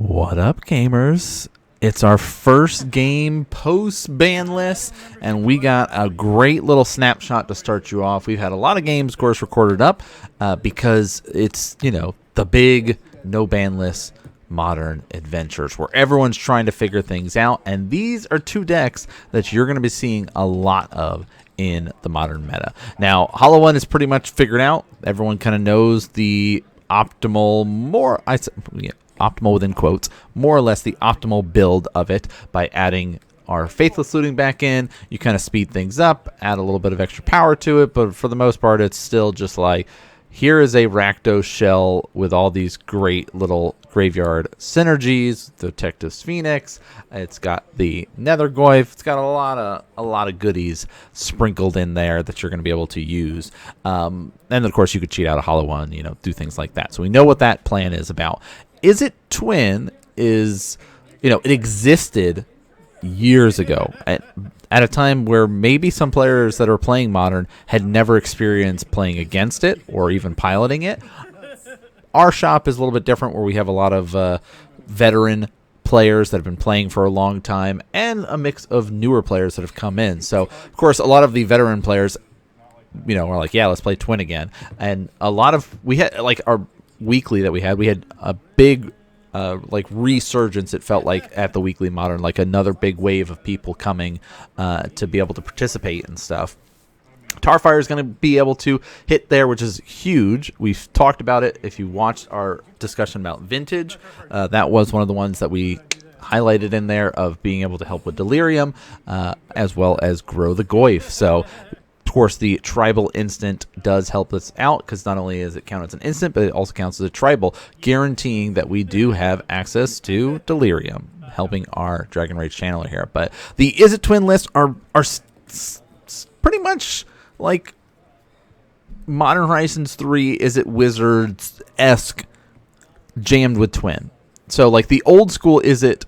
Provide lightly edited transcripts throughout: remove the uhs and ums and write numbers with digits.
What up, gamers? It's our first game post-ban list, and we got a great little snapshot to start you off. We've had a lot of games, of course, recorded up because it's, the big no-ban list modern adventures where everyone's trying to figure things out, and these are two decks that you're going to be seeing a lot of in the modern meta. Now, Hollow One is pretty much figured out. Everyone kind of knows the optimal, optimal within quotes, more or less the optimal build of it by adding our Faithless Looting back in. You kind of speed things up, add a little bit of extra power to it, but for the most part, it's still just like, here is a Rakdos shell with all these great little graveyard synergies. The Detective's Phoenix. It's got the Nethergoyf. It's got a lot of goodies sprinkled in there that you're going to be able to use. And of course, you could cheat out a Hollow One, do things like that. So we know what that plan is about. Izzet Twin is, it existed years ago at a time where maybe some players that are playing Modern had never experienced playing against it or even piloting it. Our shop is a little bit different, where we have a lot of veteran players that have been playing for a long time and a mix of newer players that have come in. So, of course, a lot of the veteran players, are like, yeah, let's play Twin again. And we had, like, our weekly that we had a big resurgence, it felt like, at the weekly Modern, like another big wave of people coming to be able to participate and stuff. Tarfire is going to be able to hit there, which is huge. We've talked about it. If you watched our discussion about Vintage, that was one of the ones that we highlighted in there, of being able to help with Delirium as well as grow the Goyf. So, of course, the tribal instant does help us out, because not only does it count as an instant, but it also counts as a tribal, guaranteeing that we do have access to Delirium, helping our Dragon Rage channeler here. But the Izzet Twin lists are pretty much like Modern Horizons 3 Izzet Wizards-esque jammed with Twin. So, like, the old school Izzet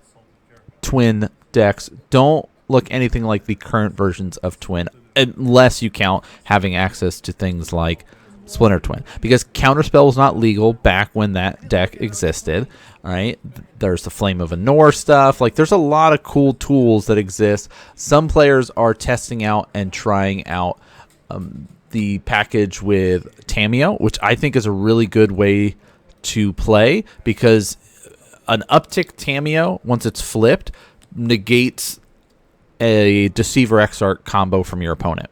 Twin decks don't look anything like the current versions of Twin, unless you count having access to things like Splinter Twin, because Counterspell was not legal back when that deck existed. All right, there's the Flame of Anor stuff. Like, there's a lot of cool tools that exist. Some players are testing out and trying out the package with Tamiyo, which I think is a really good way to play, because an uptick Tamiyo, once it's flipped, negates a Deceiver Exarch combo from your opponent.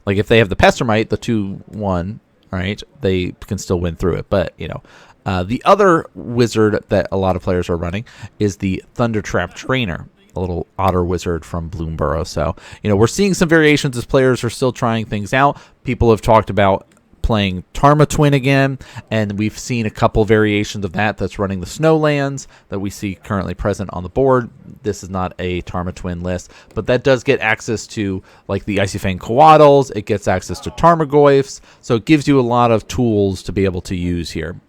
Like, if they have the Pestermite, the 2/1, right, they can still win through it. But, the other wizard that a lot of players are running is the Thundertrap Trainer, a little otter wizard from Bloomborough. So, we're seeing some variations as players are still trying things out. People have talked about playing Tarma Twin again, and we've seen a couple variations of that's running the Snowlands that we see currently present on the board. This is not a Tarma Twin list, but that does get access to, like, the Icy Fang Coatls. It gets access to Tarmogoyfs, so it gives you a lot of tools to be able to use here.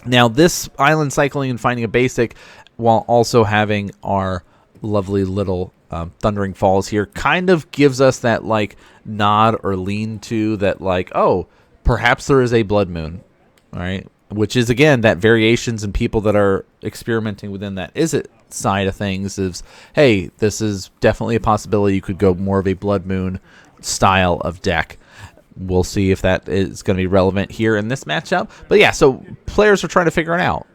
Now, this island cycling and finding a basic, while also having our lovely little Thundering Falls here, kind of gives us that, like, nod or lean to that, like, oh, perhaps there is a Blood Moon, all right? Which is, again, that variations and people that are experimenting within that Izzet side of things is, hey, this is definitely a possibility. You could go more of a Blood Moon style of deck. We'll see if that is going to be relevant here in this matchup. But yeah, so players are trying to figure it out.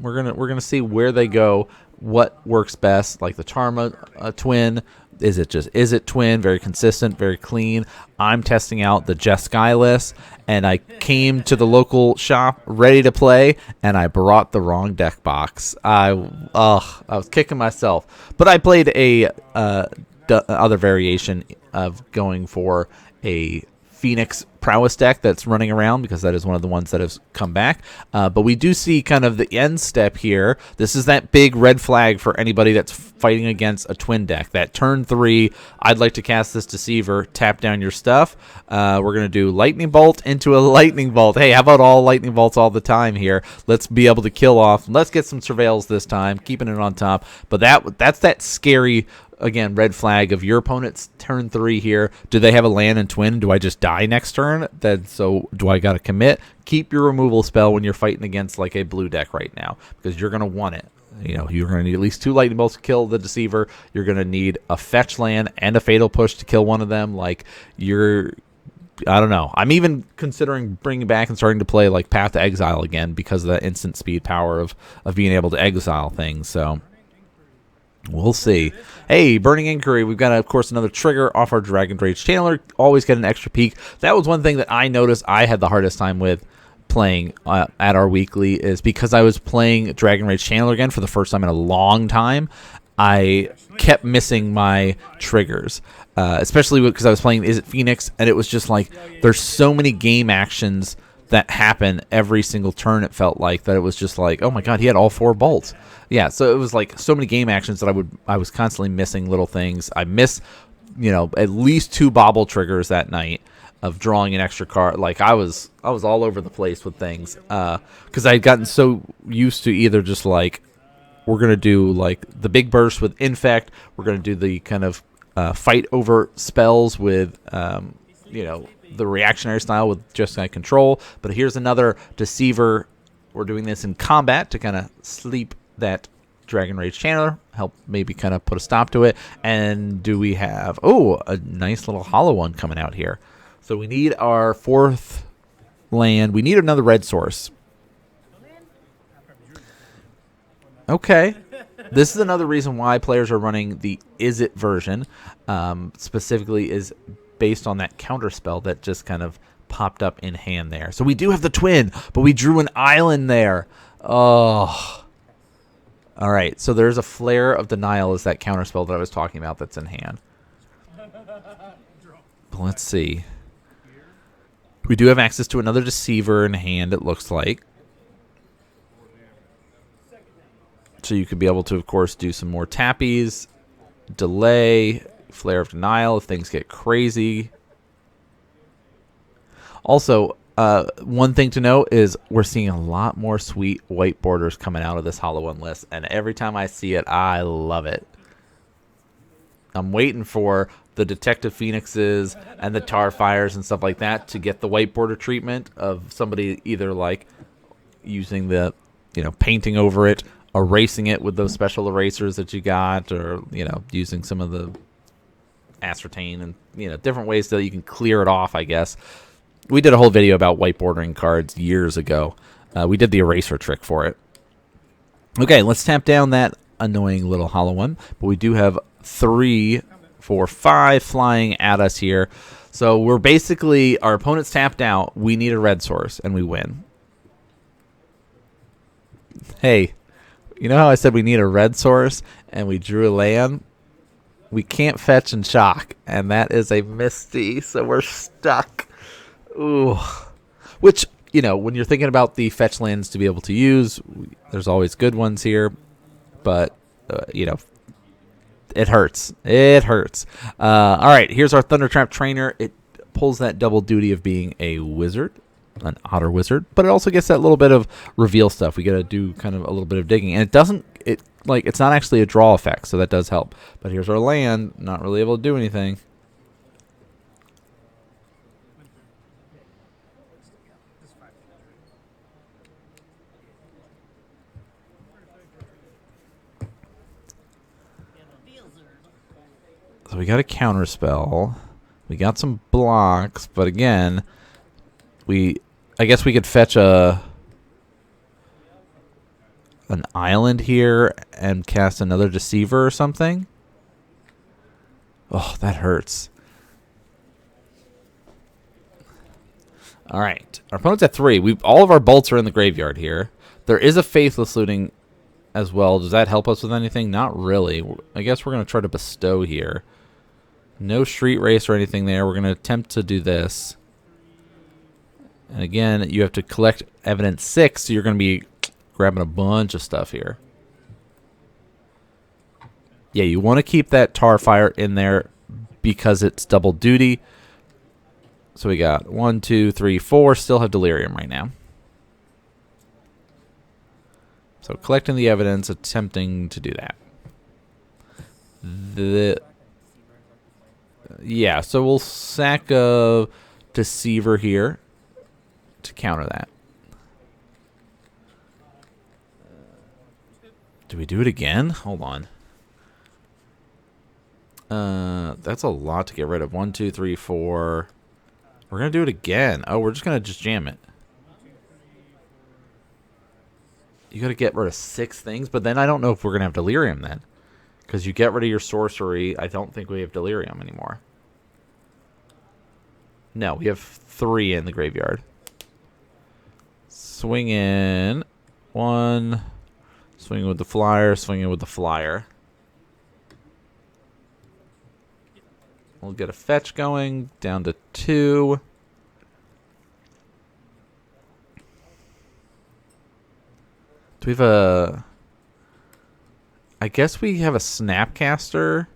We're gonna see where they go, what works best. Like the Tarma Twin, is it just Izzet Twin? Very consistent, very clean. I'm testing out the Jeskai list, and I came to the local shop ready to play, and I brought the wrong deck box. I was kicking myself. But I played a other variation of going for a Phoenix Prowess deck that's running around, because that is one of the ones that has come back. But we do see kind of the end step here. This is that big red flag for anybody that's fighting against a Twin deck. That turn 3, I'd like to cast this Deceiver, tap down your stuff. We're going to do Lightning Bolt into a Lightning Bolt. Hey, how about all Lightning Bolts all the time here? Let's be able to kill off. Let's get some Surveils this time, keeping it on top. But that's that scary, again, red flag of your opponent's turn 3 here. Do they have a land and Twin? Do I just die next turn? So do I got to commit? Keep your removal spell when you're fighting against, like, a blue deck right now, because you're going to want it. You know, you're going to need at least 2 lightning bolts to kill the deceiver. You're going to need a fetch land and a fatal push to kill one of them. Like, I don't know. I'm even considering bringing back and starting to play like Path to Exile again because of that instant speed power of being able to exile things. So we'll see. Hey, Burning Inquiry. We've got, of course, another trigger off our Dragon Rage Channeler. Always get an extra peek. That was one thing that I noticed I had the hardest time with playing at our weekly, is because I was playing Dragon Rage Channeler again for the first time in a long time. I kept missing my triggers, especially because I was playing Izzet Phoenix, and it was just like there's so many game actions that happen every single turn. It felt like that it was just like, oh my god, he had all 4 bolts. Yeah, so it was like so many game actions that I was constantly missing little things. I missed, you know, at least 2 bobble triggers that night of drawing an extra card. Like I was all over the place with things because I had gotten so used to either just like, we're going to do like the big burst with Infect. We're going to do the kind of fight over spells with, you know, the reactionary style with just kind of control. But here's another Deceiver. We're doing this in combat to kind of sleep that Dragon Rage Channeler, help maybe kind of put a stop to it. And do we have, a nice little hollow one coming out here. So we need our 4th land. We need another red source. Okay, this is another reason why players are running the Izzet version. Specifically is based on that counter spell that just kind of popped up in hand there. So we do have the twin, but we drew an island there. Oh. All right, so there's a Flare of Denial is that counter spell that I was talking about that's in hand. But let's see. We do have access to another Deceiver in hand, it looks like. So you could be able to, of course, do some more tappies, delay, Flare of Denial if things get crazy. Also, one thing to note is we're seeing a lot more sweet white borders coming out of this Hollow One list, and every time I see it, I love it. I'm waiting for the Detective Phoenixes and the Tar Fires and stuff like that to get the white border treatment of somebody either like using the, you know, painting over it, erasing it with those special erasers that you got, or, you know, using some of the ascertain and, you know, different ways that you can clear it off, I guess. We did a whole video about white bordering cards years ago. We did the eraser trick for it. Okay, let's tap down that annoying little hollow one. But we do have 3, 4, 5 flying at us here. So we're basically, our opponent's tapped out. We need a red source, and we win. Hey, you know how I said we need a red source, and we drew a land? We can't fetch and shock, and that is a Misty, so we're stuck. Ooh. Which, you know, when you're thinking about the fetch lands to be able to use, there's always good ones here, but, you know, it hurts. It hurts. All right, here's our Thundertrap Trainer. It pulls that double duty of being a wizard, an otter wizard, but it also gets that little bit of reveal stuff. We got to do kind of a little bit of digging, and it's not actually a draw effect, so that does help. But here's our land, not really able to do anything. So we got a counter spell. We got some blocks, but again, I guess we could fetch an island here and cast another Deceiver or something. Oh, that hurts. All right, our opponent's at 3. All of our bolts are in the graveyard here. There is a Faithless Looting as well. Does that help us with anything? Not really. I guess we're going to try to bestow here. No Street Race or anything there. We're going to attempt to do this. And again, you have to collect evidence 6, so you're going to be grabbing a bunch of stuff here. Yeah, you want to keep that Tar Fire in there because it's double duty. So we got 1, 2, 3, 4. Still have Delirium right now. So collecting the evidence, attempting to do that. Yeah, so we'll sack a Deceiver here to counter that. Do we do it again? Hold on. That's a lot to get rid of. 1, 2, 3, 4. We're going to do it again. Oh, we're just going to just jam it. You got to get rid of 6 things, but then I don't know if we're going to have Delirium then. Because you get rid of your sorcery. I don't think we have Delirium anymore. No, we have 3 in the graveyard. Swing in. 1. Swing with the flyer. Swing in with the flyer. We'll get a fetch going. Down to 2. Do we have a... I guess we have a Snapcaster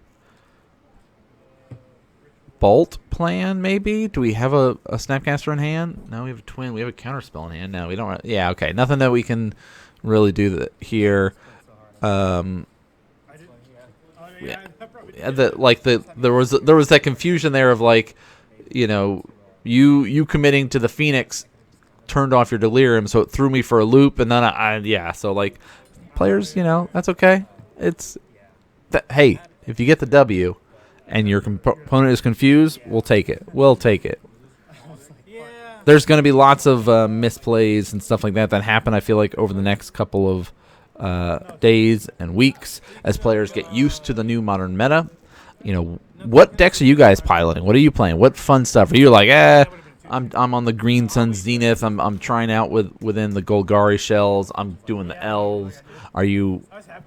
Bolt plan, maybe? Do we have a Snapcaster in hand? No, we have a Twin. We have a Counterspell in hand. No, we don't. Yeah, okay. Nothing that we can really do here. Yeah, there was that confusion there of like, you know, you committing to the Phoenix turned off your Delirium, so it threw me for a loop, and then yeah, so like players, you know, that's okay. It's that, hey, if you get the W and your opponent is confused, we'll take it. We'll take it. There's going to be lots of misplays and stuff like that happen, I feel like, over the next couple of days and weeks as players get used to the new modern meta. You know, what decks are you guys piloting? What are you playing? What fun stuff? Are you like, I'm on the Green Sun Zenith. I'm trying out within the Golgari shells. I'm doing the elves. Are you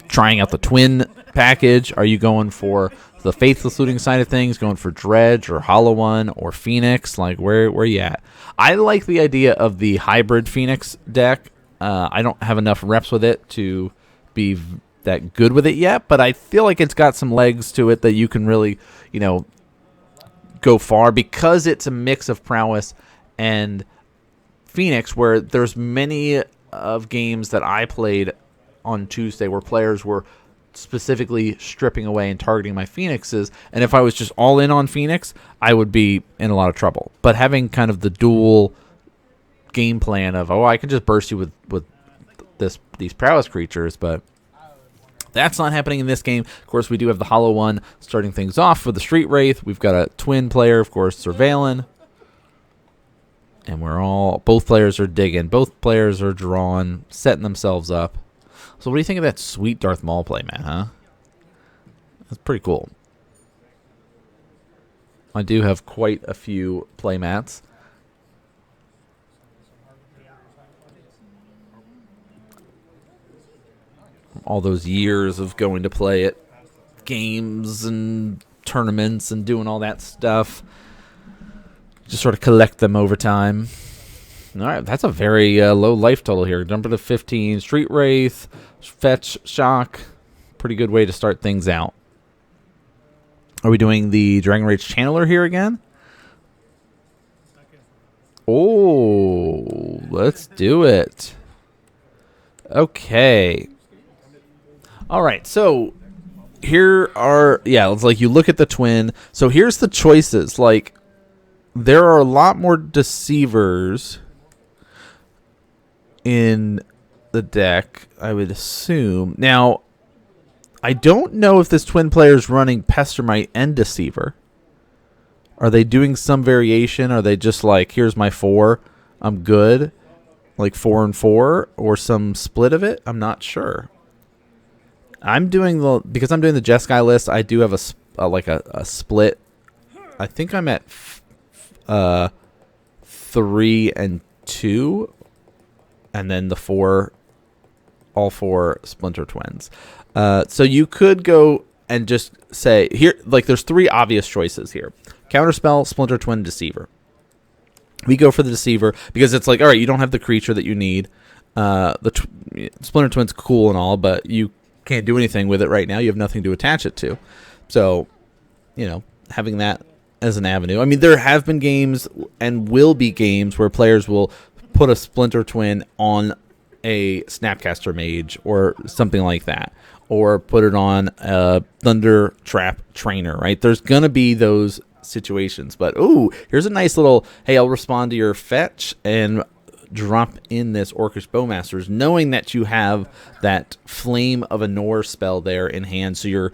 trying out the Twin package? Are you going for the Faithless Looting side of things? Going for Dredge or Hollow One or Phoenix? Like, where you at? I like the idea of the hybrid Phoenix deck. I don't have enough reps with it to be that good with it yet, but I feel like it's got some legs to it that you can really, you know, go far because it's a mix of prowess and Phoenix, where there's many of games that I played on Tuesday where players were specifically stripping away and targeting my Phoenixes, and if I was just all in on Phoenix, I would be in a lot of trouble. But having kind of the dual game plan of, I can just burst you with these prowess creatures, but that's not happening in this game. Of course, we do have the Hollow One starting things off with the Street Wraith. We've got a Twin player, of course, Surveillin. And both players are digging. Both players are drawn, setting themselves up. So what do you think of that sweet Darth Maul play, man, huh? That's pretty cool. I do have quite a few play mats. All those years of going to play at games and tournaments and doing all that stuff. Just sort of collect them over time. All right, that's a very low life total here. Jump to 15. Street Wraith, Fetch, Shock. Pretty good way to start things out. Are we doing the Dragon Rage Channeler here again? Oh, let's do it. Okay. All right, so here are, it's like you look at the Twin. So here's the choices. Like, there are a lot more Deceivers in the deck, I would assume. Now, I don't know if this Twin player is running Pestermite and Deceiver. Are they doing some variation? Are they just like, here's my 4, I'm good? Like 4 and 4, or some split of it? I'm not sure. Because I'm doing the Jeskai list, I do have a split. I think I'm at 3 and 2, and then all 4 Splinter Twins. So you could go and just say here, like, there's 3 obvious choices here: Counterspell, Splinter Twin, Deceiver. We go for the Deceiver because it's like, all right, you don't have the creature that you need. Splinter Twin's cool and all, but you can't do anything with it right now. You have nothing to attach it to. So, having that as an avenue. I mean, there have been games and will be games where players will put a Splinter Twin on a Snapcaster Mage or something like that, or put it on a Thunder Trap Trainer, right? There's going to be those situations. But, here's a nice little, hey, I'll respond to your fetch, and drop in this Orcish Bowmasters, knowing that you have that Flame of Anor spell there in hand. So you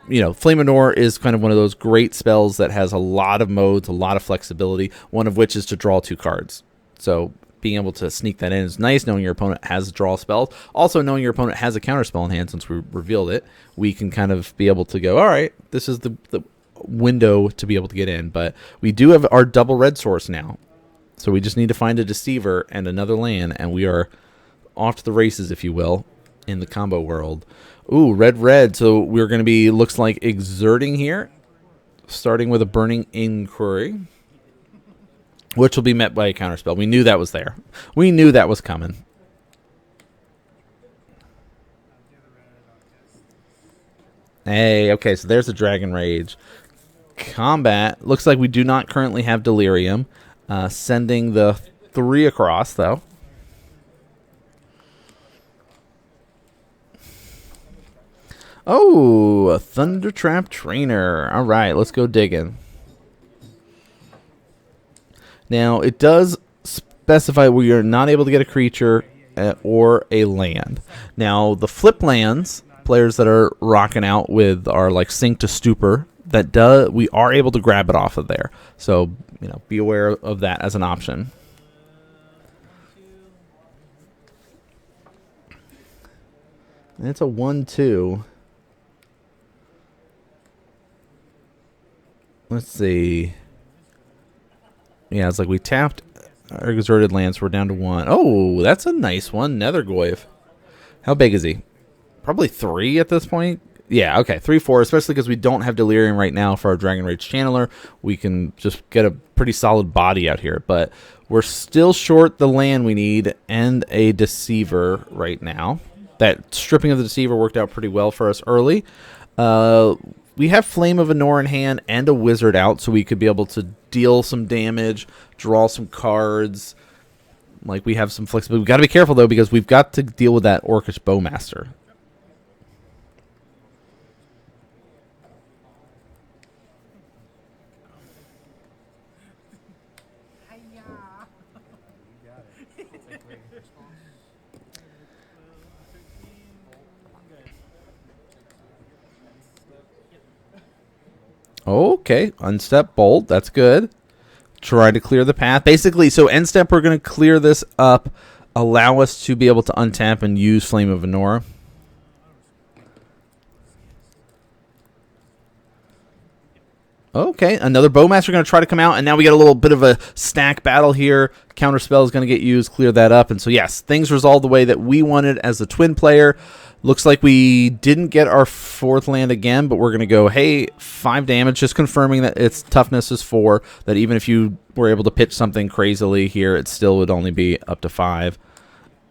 know, Flame of Anor is kind of one of those great spells that has a lot of modes, a lot of flexibility, one of which is to draw 2 cards. So being able to sneak that in is nice, knowing your opponent has draw spells. Also, knowing your opponent has a counter spell in hand, since we revealed it, we can kind of be able to go, all right, this is the window to be able to get in. But we do have our double red source now. So we just need to find a Deceiver and another land, and we are off to the races, if you will, in the combo world. Ooh, red. So we're going to be, looks like, exerting here, starting with a Burning Inquiry, which will be met by a counterspell. We knew that was there. We knew that was coming. Hey, okay, so there's the Dragon Rage. Combat. Looks like we do not currently have Delirium. Sending the 3 across, though. Oh, a Thundertrap Trainer. All right, let's go digging. Now, it does specify we are not able to get a creature or a land. Now, the flip lands, players that are rocking out with our like Sink to Stupor, we are able to grab it off of there. So, you know, be aware of that as an option. And it's a 1/2. Let's see. Yeah, it's like we tapped our exerted lands. We're down to 1. Oh, that's a nice one. Nethergoyf. How big is he? Probably 3 at this point. Yeah, okay, 3/4, especially because we don't have Delirium right now for our Dragon Rage Channeler. We can just get a pretty solid body out here, but we're still short the land we need and a Deceiver right now. That stripping of the Deceiver worked out pretty well for us early. We have Flame of Anor in hand and a Wizard out, so we could be able to deal some damage, draw some cards. Like, we have some flexibility. We've got to be careful, though, because we've got to deal with that Orcish Bowmaster. Okay, unstep Bolt. That's good. Try to clear the path. Basically, so end step, we're going to clear this up, allow us to be able to untap and use Flame of Anor. Okay, another Bowmaster going to try to come out, and now we got a little bit of a stack battle here. Counterspell is going to get used, clear that up, and so yes, things resolved the way that we wanted as the Twin player. Looks like we didn't get our 4th land again, but we're going to go, hey, 5 damage, just confirming that its toughness is 4, that even if you were able to pitch something crazily here, it still would only be up to 5.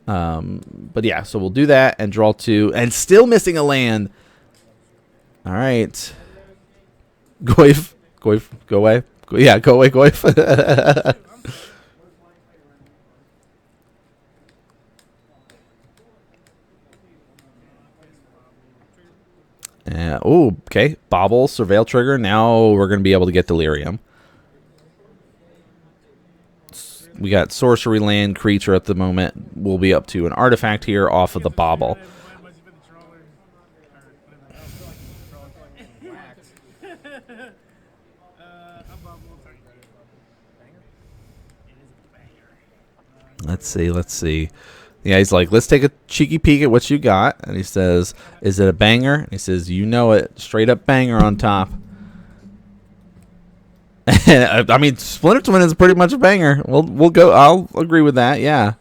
But yeah, so we'll do that and draw 2, and still missing a land. All right. Goyf, go away. Yeah, go away, Goyf. Oh, okay. Bobble, Surveil Trigger. Now we're going to be able to get Delirium. We got Sorcery Land Creature at the moment. We'll be up to an artifact here off of the Bobble. Let's see. Yeah, he's like, let's take a cheeky peek at what you got. And he says, is it a banger? And he says, you know it. Straight up banger on top. I mean, Splinter Twin is pretty much a banger. We'll go. I'll agree with that, yeah.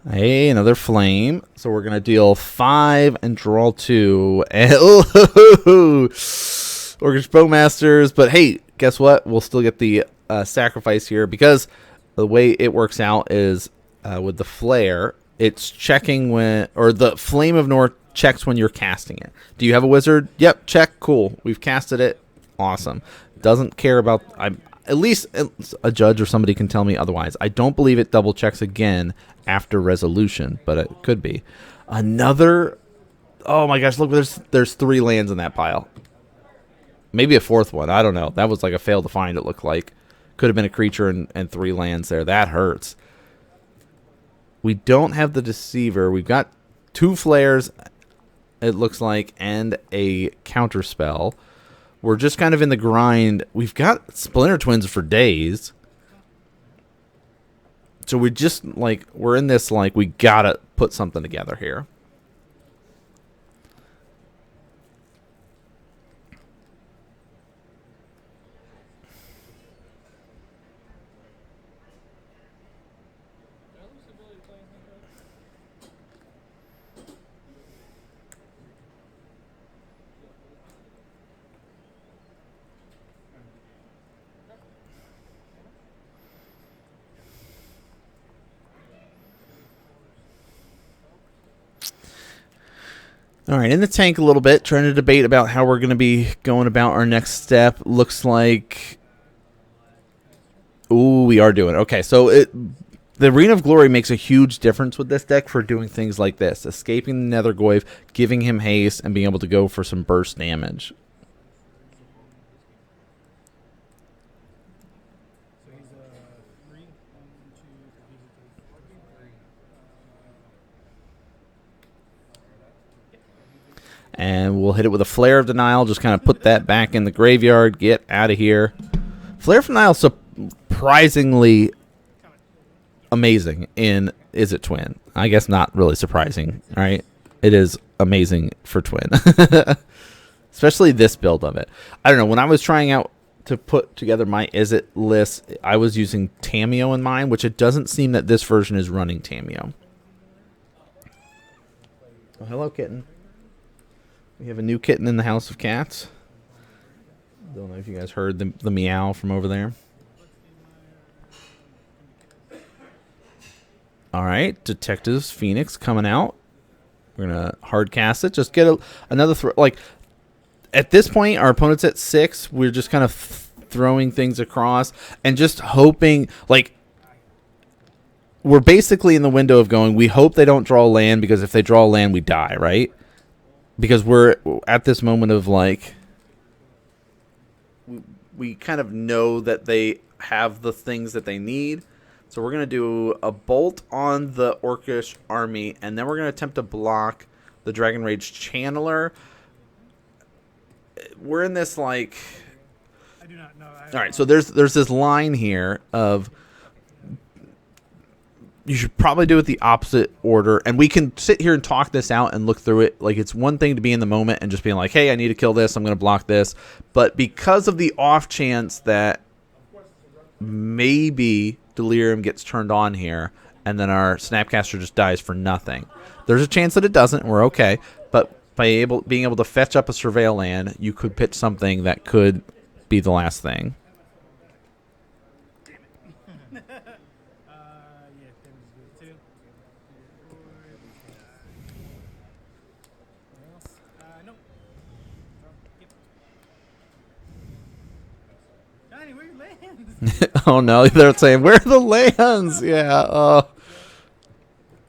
Hey, another flame. So we're going to deal 5 and draw 2. And, Orcish Bowmasters. But hey, guess what? We'll still get the sacrifice here because the way it works out is with the flare, it's checking when, or the Flame of North checks when you're casting it. Do you have a wizard? Yep, check. Cool. We've casted it. Awesome. Doesn't care about. At least a judge or somebody can tell me otherwise. I don't believe it double checks again after resolution, but it could be. Another. Oh my gosh! Look, there's 3 lands in that pile. Maybe a 4th one. I don't know. That was like a fail to find. It looked like could have been a creature and 3 lands there. That hurts. We don't have the Deceiver. We've got 2 flares. It looks like, and a counter spell. We're just kind of in the grind. We've got Splinter Twins for days. So we're just like, we're in this like, we gotta put something together here. All right, in the tank a little bit, trying to debate about how we're going to be going about our next step. Looks like, ooh, we are doing it. Okay, so the Arena of Glory makes a huge difference with this deck for doing things like this. Escaping the Nethergoyf, giving him haste, and being able to go for some burst damage. And we'll hit it with a Flare of Denial. Just kind of put that back in the graveyard. Get out of here. Flare of Denial is surprisingly amazing in Izzet Twin. I guess not really surprising, right? It is amazing for Twin. Especially this build of it. I don't know. When I was trying out to put together my Izzet list, I was using Tamiyo in mind, which it doesn't seem that this version is running Tamiyo. Oh, hello, kitten. We have a new kitten in the House of Cats. Don't know if you guys heard the meow from over there. All right, Detectives Phoenix coming out. We're going to hard cast it. Just get another throw. Like, at this point, our opponent's at 6. We're just kind of throwing things across and just hoping, like, we're basically in the window of going, we hope they don't draw land, because if they draw land, we die, right? Because we're at this moment of, like, we kind of know that they have the things that they need. So we're going to do a bolt on the Orcish army, and then we're going to attempt to block the Dragon Rage Channeler. We're in this, like... I do not know. All right, so there's this line here of... You should probably do it the opposite order. And we can sit here and talk this out and look through it. Like, it's one thing to be in the moment and just being like, hey, I need to kill this. I'm going to block this. But because of the off chance that maybe Delirium gets turned on here and then our Snapcaster just dies for nothing, there's a chance that it doesn't, and we're okay. But by being able to fetch up a Surveil land, you could pitch something that could be the last thing. Oh no, they're saying, where are the lands? Yeah.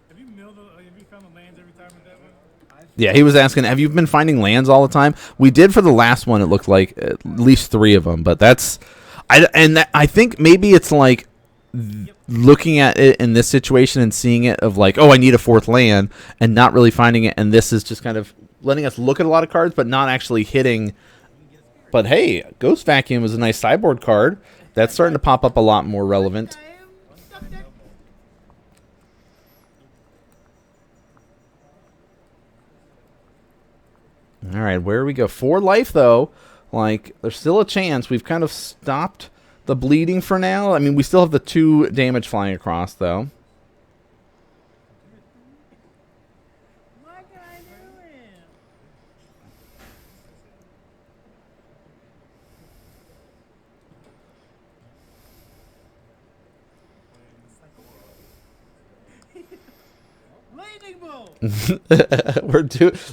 Have you found the lands every time with that one? Yeah, he was asking, have you been finding lands all the time? We did for the last one, it looked like at least 3 of them, but that's... I think maybe it's like looking at it in this situation and seeing it of like, oh, I need a 4th land, and not really finding it, and this is just kind of letting us look at a lot of cards, but not actually hitting... But hey, Ghost Vacuum is a nice sideboard card. That's starting to pop up a lot more relevant. All right, where do we go? 4 life, though. Like, there's still a chance. We've kind of stopped the bleeding for now. I mean, we still have the 2 damage flying across, though.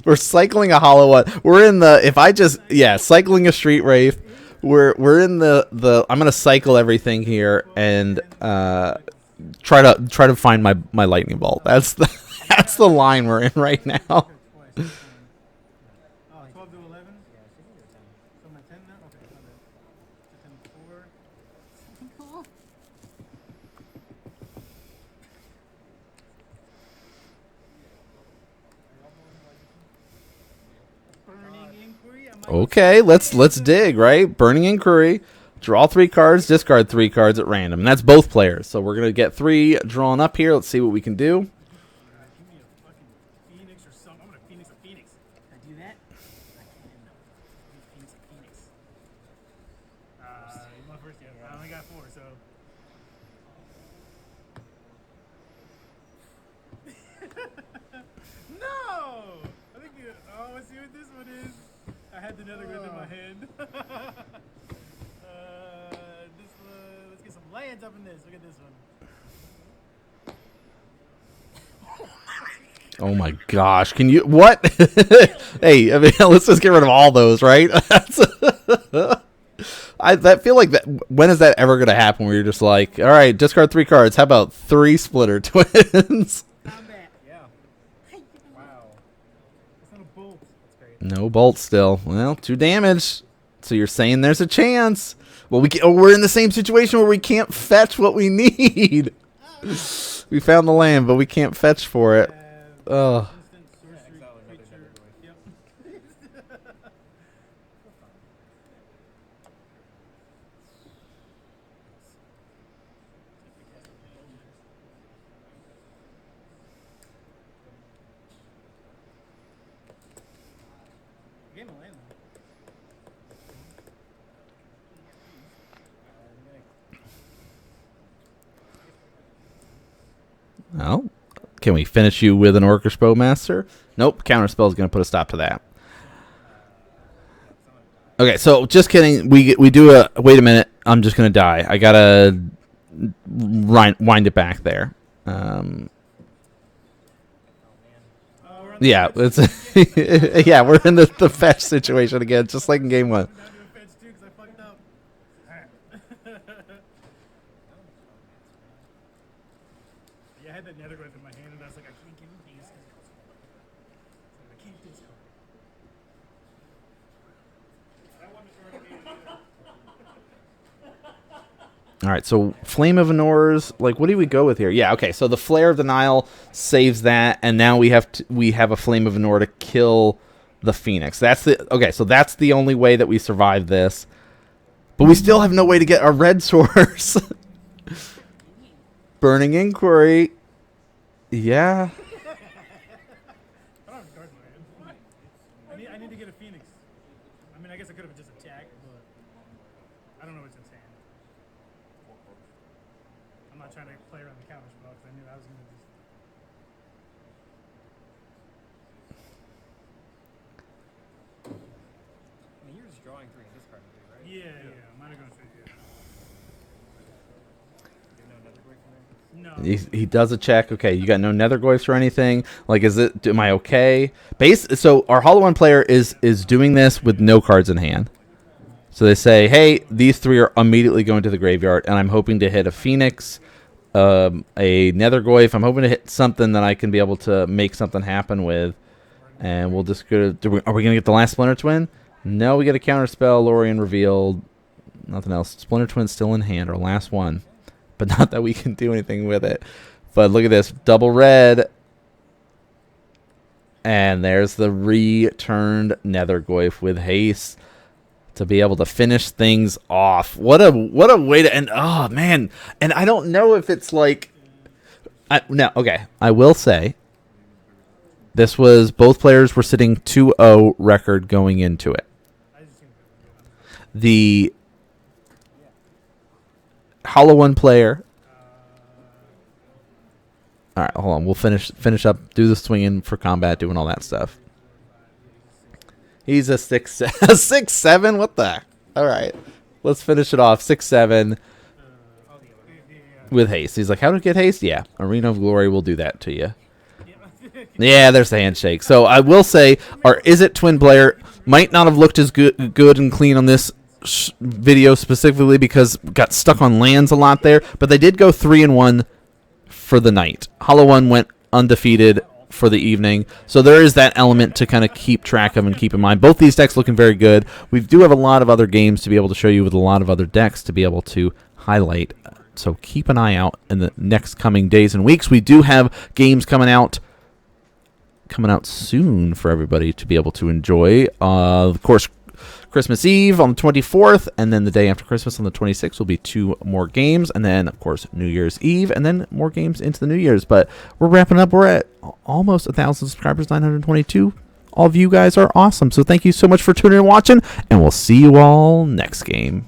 We're cycling a hollow one. We're in the cycling a street wraith. We're in the I'm gonna cycle everything here and try to find my lightning bolt. That's the line we're in right now. Okay, let's dig, right? Burning Inquiry. Draw 3 cards, discard 3 cards at random. And that's both players. So we're going to get 3 drawn up here. Let's see what we can do. The nether grid in my hand. Let's get some lands up in this. Look at this one. Oh my gosh! Can you what? Hey, I mean, let's just get rid of all those, right? I feel like that. When is that ever going to happen? Where you're just like, all right, discard 3 cards. How about 3 Splitter Twins? Combat. Yeah. Wow. That's not a bolt. That's great. No bolt still. Well, 2 damage. So you're saying there's a chance? Well, we're in the same situation where we can't fetch what we need. We found the land, but we can't fetch for it. Ugh. Well, can we finish you with an Orcish Bowmaster? Nope. Counterspell is going to put a stop to that. Okay, so just kidding. We do a... Wait a minute. I'm just going to die. I got to wind it back there. Yeah, it's yeah, we're in the fetch situation again, just like in game 1. I had that nether growth in my hand, and I was like, I can't give him these. I can't discard. All right, so Flame of Anor's, like, what do we go with here? Yeah, okay, so the Flare of the Nile saves that, and now we have a Flame of Anor to kill the Phoenix. That's the only way that we survive this. But we still have no way to get our red source. Burning Inquiry. Yeah. I need to get a Phoenix. I mean, I guess I could have just attacked, but I don't know what's insane. I'm not trying to play around the counter spell because I knew I was going to just... I mean, you're just drawing 3 and discarding 3, right? Yeah. Mine are going to fit, yeah. No. He does a check. Okay, you got no Nethergoyfs or anything. Like, am I okay? So our Hollow One player is doing this with no cards in hand. So they say, hey, these 3 are immediately going to the graveyard, and I'm hoping to hit a Phoenix, a Nethergoyf. I'm hoping to hit something that I can be able to make something happen with. And we'll just go to... Are we going to get the last Splinter Twin? No, we get a Counterspell, Lorien revealed. Nothing else. Splinter Twin's still in hand, our last one. But not that we can do anything with it. But look at this. Double red. And there's the returned Nethergoyf with haste to be able to finish things off. What a way to end. Oh, man. And I don't know if it's like... okay. I will say this was... Both players were sitting 2-0 record going into it. The... Hollow One player. All right, hold on. We'll finish up. Do the swinging for combat, doing all that stuff. He's a 6'7". What the? All right, let's finish it off. 6'7" with haste. He's like, how to get haste? Yeah, Arena of Glory will do that to you. Yeah, there's the handshake. So I will say our Izzet Twin player might not have looked as good and clean on this video specifically because got stuck on lands a lot there, but they did go 3-1 for the night. Hollow One went undefeated for the evening, so there is that element to kind of keep track of and keep in mind. Both these decks looking very good. We do have a lot of other games to be able to show you with a lot of other decks to be able to highlight, so keep an eye out in the next coming days and weeks. We do have games coming out soon for everybody to be able to enjoy. Of course, Christmas Eve on the 24th, and then the day after Christmas on the 26th will be 2 more games, and then, of course, New Year's Eve, and then more games into the New Year's. But we're wrapping up. We're at almost 1,000 subscribers, 922. All of you guys are awesome, so thank you so much for tuning in and watching, and we'll see you all next game.